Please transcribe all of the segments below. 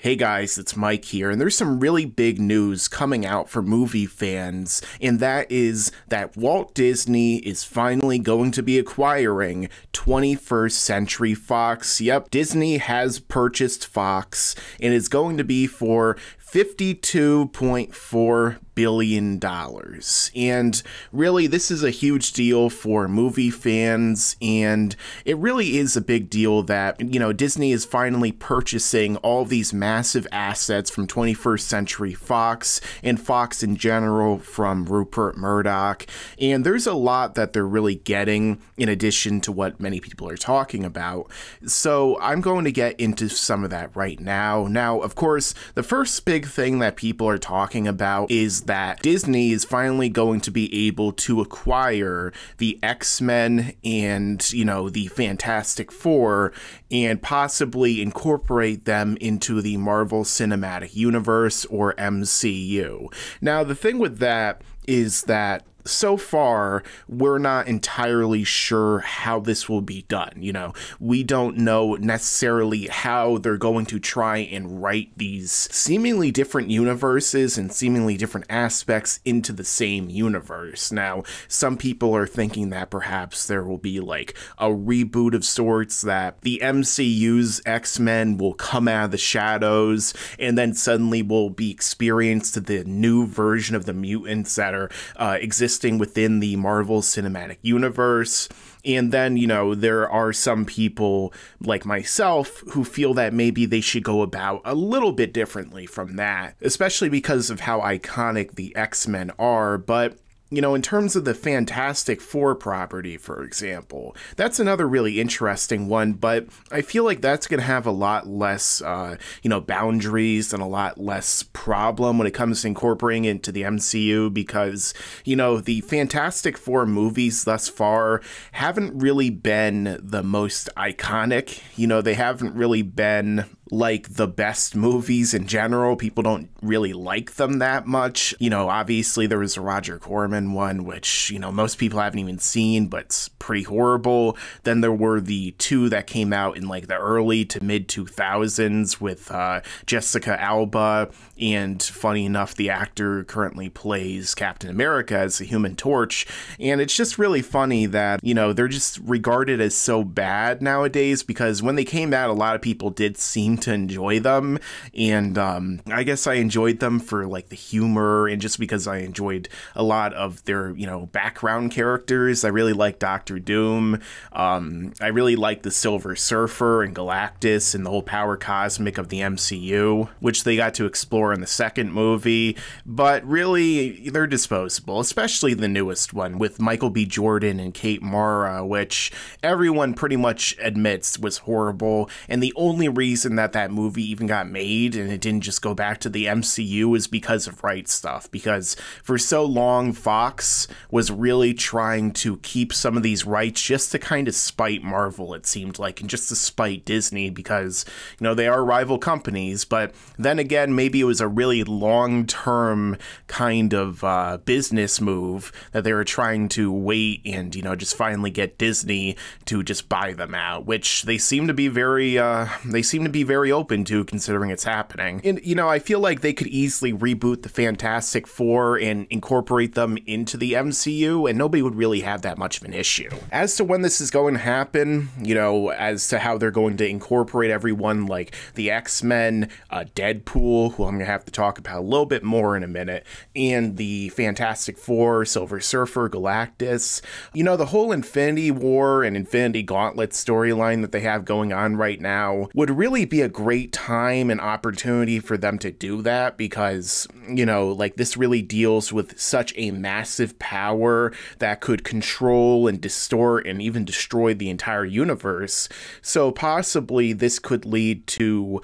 Hey guys, it's Mike here, and there's some really big news coming out for movie fans, and that is that Walt Disney is finally going to be acquiring 21st Century Fox. Yep, Disney has purchased Fox, and it's going to be for $52.4 billion. And really, this is a huge deal for movie fans, and it really is a big deal that, Disney is finally purchasing all these massive assets from 21st Century Fox and Fox in general from Rupert Murdoch. And there's a lot that they're really getting in addition to what many people are talking about. So I'm going to get into some of that right now. Now, of course, the first big thing that people are talking about is that Disney is finally going to be able to acquire the X-Men and, the Fantastic Four and possibly incorporate them into the Marvel Cinematic Universe, or MCU. Now, the thing with that is that so far, we're not entirely sure how this will be done. We don't know necessarily how they're going to try and write these seemingly different universes and seemingly different aspects into the same universe. Now, some people are thinking that perhaps there will be like a reboot of sorts, that the MCU's X-Men will come out of the shadows and then suddenly will be experienced to the new version of the mutants that are existing within the Marvel Cinematic Universe. And then, there are some people like myself who feel that maybe they should go about a little bit differently from that, especially because of how iconic the X-Men are. But in terms of the Fantastic Four property, for example, that's another really interesting one, but I feel like that's going to have a lot less, boundaries and a lot less problem when it comes to incorporating it into the MCU because, the Fantastic Four movies thus far haven't really been the most iconic. They haven't really been like the best movies in general. People don't really like them that much. Obviously there was a Roger Corman one, which, most people haven't even seen, but it's pretty horrible. Then there were the two that came out in like the early to mid 2000s with Jessica Alba, and funny enough, the actor currently plays Captain America as the Human Torch. And it's just really funny that, they're just regarded as so bad nowadays, because when they came out, a lot of people did seem to enjoy them, and I guess I enjoyed them for like the humor and just because I enjoyed a lot of their background characters. I really like Doctor Doom. I really like the Silver Surfer and Galactus and the whole power cosmic of the MCU, which they got to explore in the second movie, but really they're disposable, especially the newest one with Michael B. Jordan and Kate Mara, which everyone pretty much admits was horrible. And the only reason that movie even got made and it didn't just go back to the MCU is because of Right Stuff, because for so long Fox was really trying to keep some of these rights just to kind of spite Marvel, it seemed like, and just to spite Disney, because they are rival companies. But then again, maybe it was a really long-term kind of business move that they were trying to wait and just finally get Disney to just buy them out, which they seem to be very open to, considering it's happening. And I feel like they could easily reboot the Fantastic Four and incorporate them into the MCU, and nobody would really have that much of an issue. As to when this is going to happen, as to how they're going to incorporate everyone like the X-Men, Deadpool, who I'm gonna have to talk about a little bit more in a minute, and the Fantastic Four, Silver Surfer, Galactus, the whole Infinity War and Infinity Gauntlet storyline that they have going on right now would really be a great time and opportunity for them to do that, because this really deals with such a massive power that could control and distort and even destroy the entire universe. So possibly this could lead to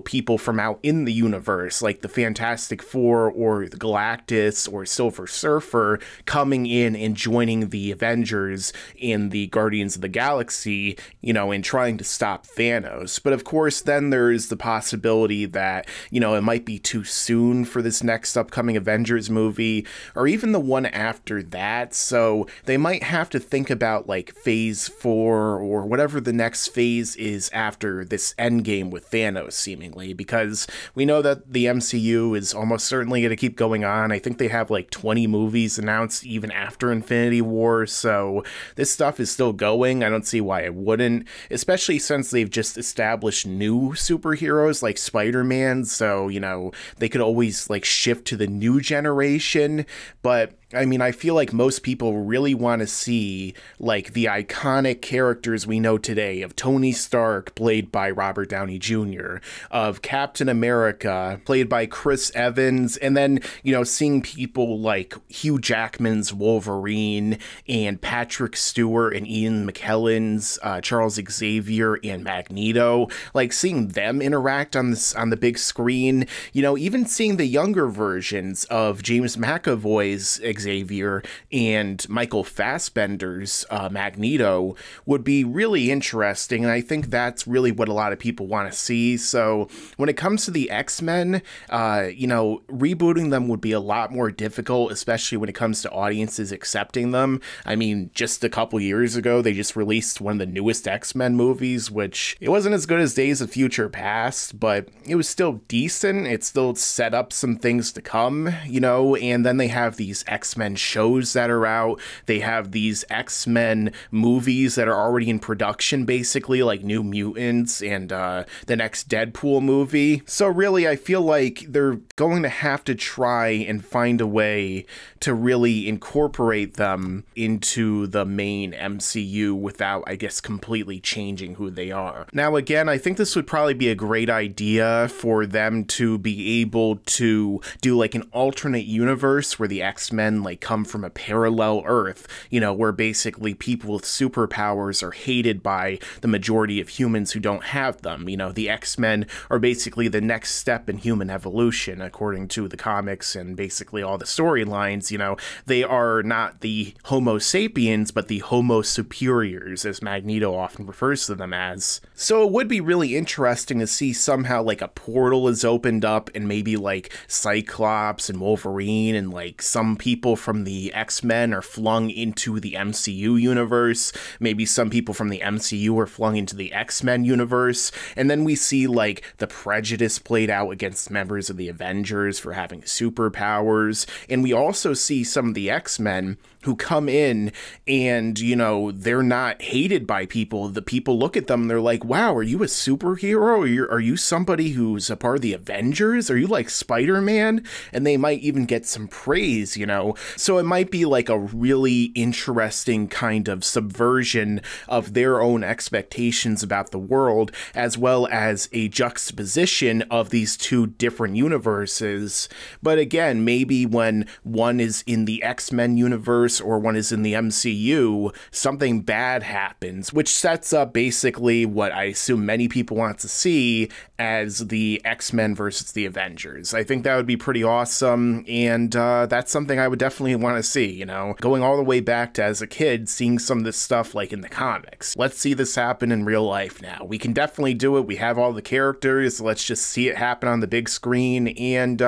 people from out in the universe like the Fantastic Four or the Galactus or Silver Surfer coming in and joining the Avengers in the Guardians of the Galaxy, and trying to stop Thanos. But of course then there's the possibility that, you know, it might be too soon for this next upcoming Avengers movie, or even the one after that. So they might have to think about like phase 4 or whatever the next phase is after this endgame with Thanos, seemingly, because we know that the MCU is almost certainly going to keep going on. I think they have like 20 movies announced even after Infinity War, so this stuff is still going. I don't see why it wouldn't, especially since they've just established new superheroes like Spider-Man, so, you know, they could always like shift to the new generation. But I mean, I feel like most people really want to see like the iconic characters we know today of Tony Stark, played by Robert Downey Jr., of Captain America, played by Chris Evans, and then, you know, seeing people like Hugh Jackman's Wolverine and Patrick Stewart and Ian McKellen's Charles Xavier and Magneto, like seeing them interact on the big screen, you know, even seeing the younger versions of James McAvoy's Xavier and Michael Fassbender's Magneto would be really interesting, and I think that's really what a lot of people want to see. So when it comes to the X-Men, you know, rebooting them would be a lot more difficult, especially when it comes to audiences accepting them. I mean, just a couple years ago, they just released one of the newest X-Men movies, which it wasn't as good as Days of Future Past, but it was still decent. It still set up some things to come, you know, and then they have these X-Men shows that are out. They have these X-Men movies that are already in production, basically, like New Mutants and the next Deadpool movie. So really, I feel like they're going to have to try and find a way to really incorporate them into the main MCU without, I guess, completely changing who they are. Now, again, I think this would probably be a great idea for them to be able to do like an alternate universe where the X-Men like come from a parallel Earth, you know, where basically people with superpowers are hated by the majority of humans who don't have them. You know, the X-Men are basically the next step in human evolution, according to the comics and basically all the storylines. You know, they are not the Homo sapiens, but the Homo superiors, as Magneto often refers to them as. So it would be really interesting to see somehow like a portal is opened up and maybe like Cyclops and Wolverine and like some people from the X-Men are flung into the MCU universe. Maybe some people from the MCU are flung into the X-Men universe. And then we see like the prejudice played out against members of the Avengers for having superpowers. And we also see some of the X-Men who come in and, you know, they're not hated by people. The people look at them and they're like, wow, are you a superhero? Are you somebody who's a part of the Avengers? Are you like Spider-Man? And they might even get some praise, you know? So it might be like a really interesting kind of subversion of their own expectations about the world, as well as a juxtaposition of these two different universes. But again, maybe when one is in the X-Men universe or one is in the MCU, something bad happens, which sets up basically what I assume many people want to see as the X-Men versus the Avengers. I think that would be pretty awesome, and that's something I would definitely want to see, you know, going all the way back to as a kid, seeing some of this stuff like in the comics. Let's see this happen in real life now. We can definitely do it. We have all the characters. Let's just see it happen on the big screen, and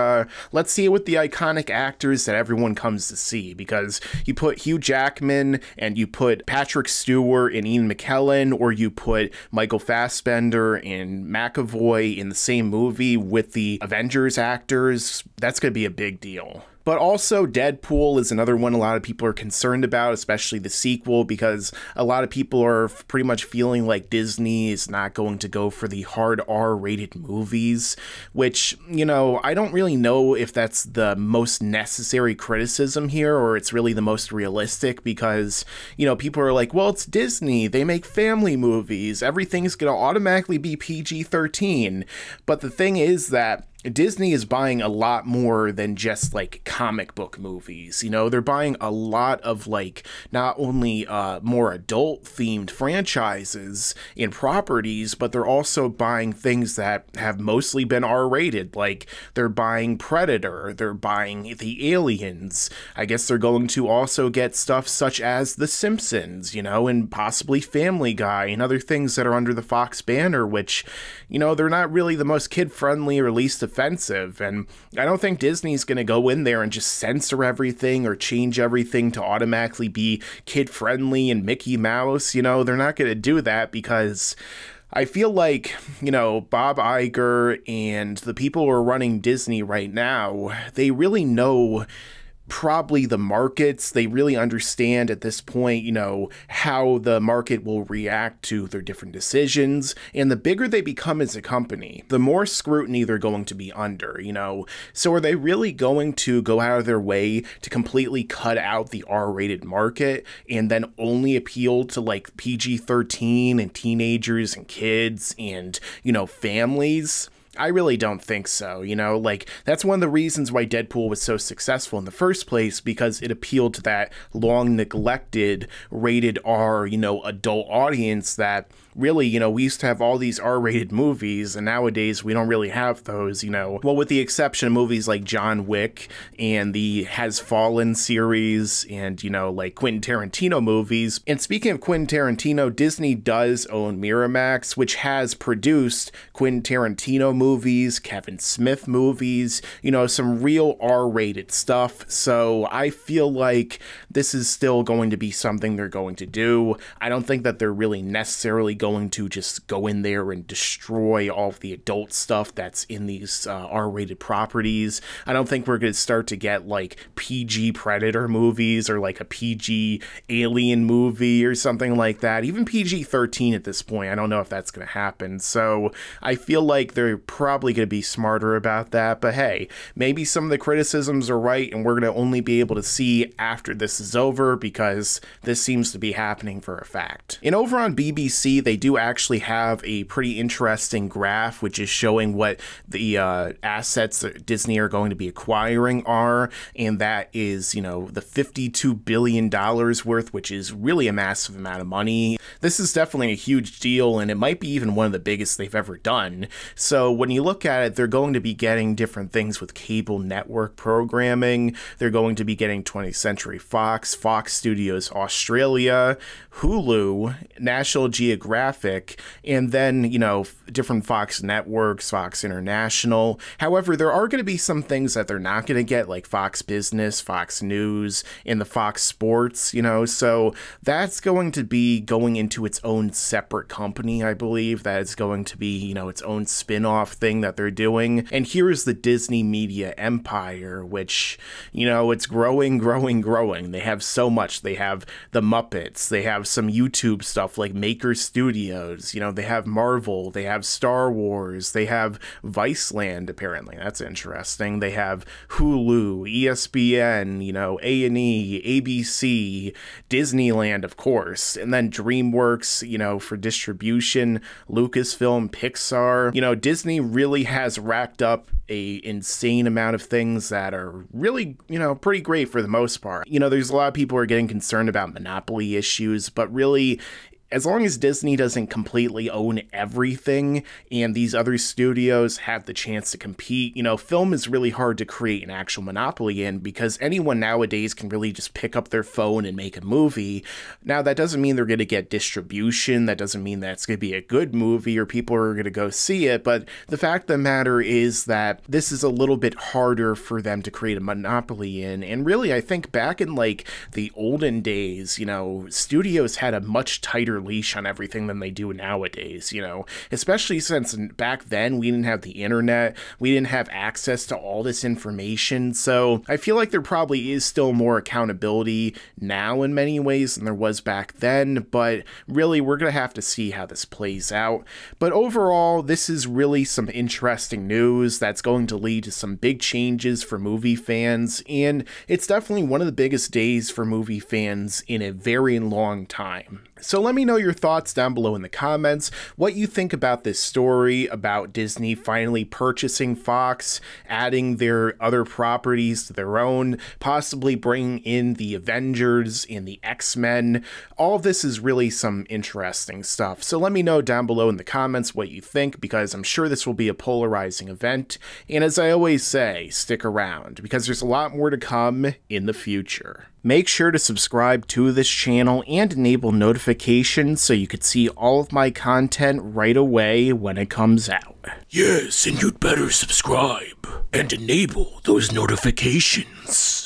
let's see it with the iconic actors that everyone comes to see, because you put Hugh Jackman and you put Patrick Stewart and Ian McKellen, or you put Michael Fassbender and McAvoy in the same movie with the Avengers actors, that's going to be a big deal. But also, Deadpool is another one a lot of people are concerned about, especially the sequel, because a lot of people are pretty much feeling like Disney is not going to go for the hard R-rated movies, which, you know, I don't really know if that's the most necessary criticism here or it's really the most realistic, because, you know, people are like, well, it's Disney, they make family movies, everything's going to automatically be PG-13. But the thing is that Disney is buying a lot more than just like comic book movies. You know, they're buying a lot of like not only more adult themed franchises and properties, but they're also buying things that have mostly been R-rated. Like they're buying Predator, they're buying the Aliens. I guess they're going to also get stuff such as The Simpsons, you know, and possibly Family Guy and other things that are under the Fox banner, which, you know, they're not really the most kid-friendly or least offensive. And I don't think Disney's going to go in there and just censor everything or change everything to automatically be kid-friendly and Mickey Mouse. You know, they're not going to do that, because I feel like, you know, Bob Iger and the people who are running Disney right now, they really know probably the markets. They really understand at this point, you know, how the market will react to their different decisions. And the bigger they become as a company, the more scrutiny they're going to be under, you know. So are they really going to go out of their way to completely cut out the R-rated market and then only appeal to like PG-13 and teenagers and kids and, you know, families? I really don't think so, you know, like that's one of the reasons why Deadpool was so successful in the first place, because it appealed to that long neglected rated R, you know, adult audience that really, you know, we used to have all these R-rated movies, and nowadays we don't really have those, you know. Well, with the exception of movies like John Wick and the Has Fallen series and, you know, like Quentin Tarantino movies. And speaking of Quentin Tarantino, Disney does own Miramax, which has produced Quentin Tarantino movies, Kevin Smith movies, you know, some real R-rated stuff. So I feel like this is still going to be something they're going to do. I don't think that they're really necessarily going to just go in there and destroy all of the adult stuff that's in these R-rated properties. I don't think we're going to start to get like PG Predator movies or like a PG Alien movie or something like that. Even PG-13 at this point, I don't know if that's going to happen. So I feel like they're probably going to be smarter about that. But hey, maybe some of the criticisms are right, and we're going to only be able to see after this is over, because this seems to be happening for a fact. And over on BBC, they do actually have a pretty interesting graph, which is showing what the assets that Disney are going to be acquiring are, and that is, you know, the $52 billion worth, which is really a massive amount of money. This is definitely a huge deal, and it might be even one of the biggest they've ever done. So when you look at it, they're going to be getting different things with cable network programming. They're going to be getting 20th Century Fox, Fox Studios Australia, Hulu, National Geographic, and then, you know, different Fox networks, Fox International. However, there are going to be some things that they're not going to get, like Fox Business, Fox News, and the Fox Sports, you know, so that's going to be going into its own separate company, I believe. That is going to be, you know, its own spin-off thing that they're doing. And here's the Disney media empire, which, you know, it's growing. They have so much. They have the Muppets, they have some YouTube stuff like Maker Studios, you know, they have Marvel, they have Star Wars, they have Viceland, apparently. That's interesting. They have Hulu, ESPN, you know, A&E, ABC, Disneyland, of course, and then DreamWorks, you know, for distribution, Lucasfilm, Pixar. You know, Disney really has racked up a insane amount of things that are really, you know, pretty great for the most part. You know, there's a lot of people who are getting concerned about monopoly issues, but really, as long as Disney doesn't completely own everything and these other studios have the chance to compete, you know, film is really hard to create an actual monopoly in, because anyone nowadays can really just pick up their phone and make a movie. Now, that doesn't mean they're going to get distribution. That doesn't mean that it's going to be a good movie or people are going to go see it. But the fact of the matter is that this is a little bit harder for them to create a monopoly in. And really, I think back in like the olden days, you know, studios had a much tighter leash on everything than they do nowadays, you know, especially since back then we didn't have the internet, we didn't have access to all this information. So I feel like there probably is still more accountability now in many ways than there was back then, but really we're gonna have to see how this plays out. But overall, this is really some interesting news that's going to lead to some big changes for movie fans, and it's definitely one of the biggest days for movie fans in a very long time. So let me know your thoughts down below in the comments, what you think about this story, about Disney finally purchasing Fox, adding their other properties to their own, possibly bringing in the Avengers and the X-Men. All of this is really some interesting stuff. So let me know down below in the comments what you think, because I'm sure this will be a polarizing event. And as I always say, stick around, because there's a lot more to come in the future. Make sure to subscribe to this channel and enable notifications so you can see all of my content right away when it comes out. Yes, and you'd better subscribe and enable those notifications.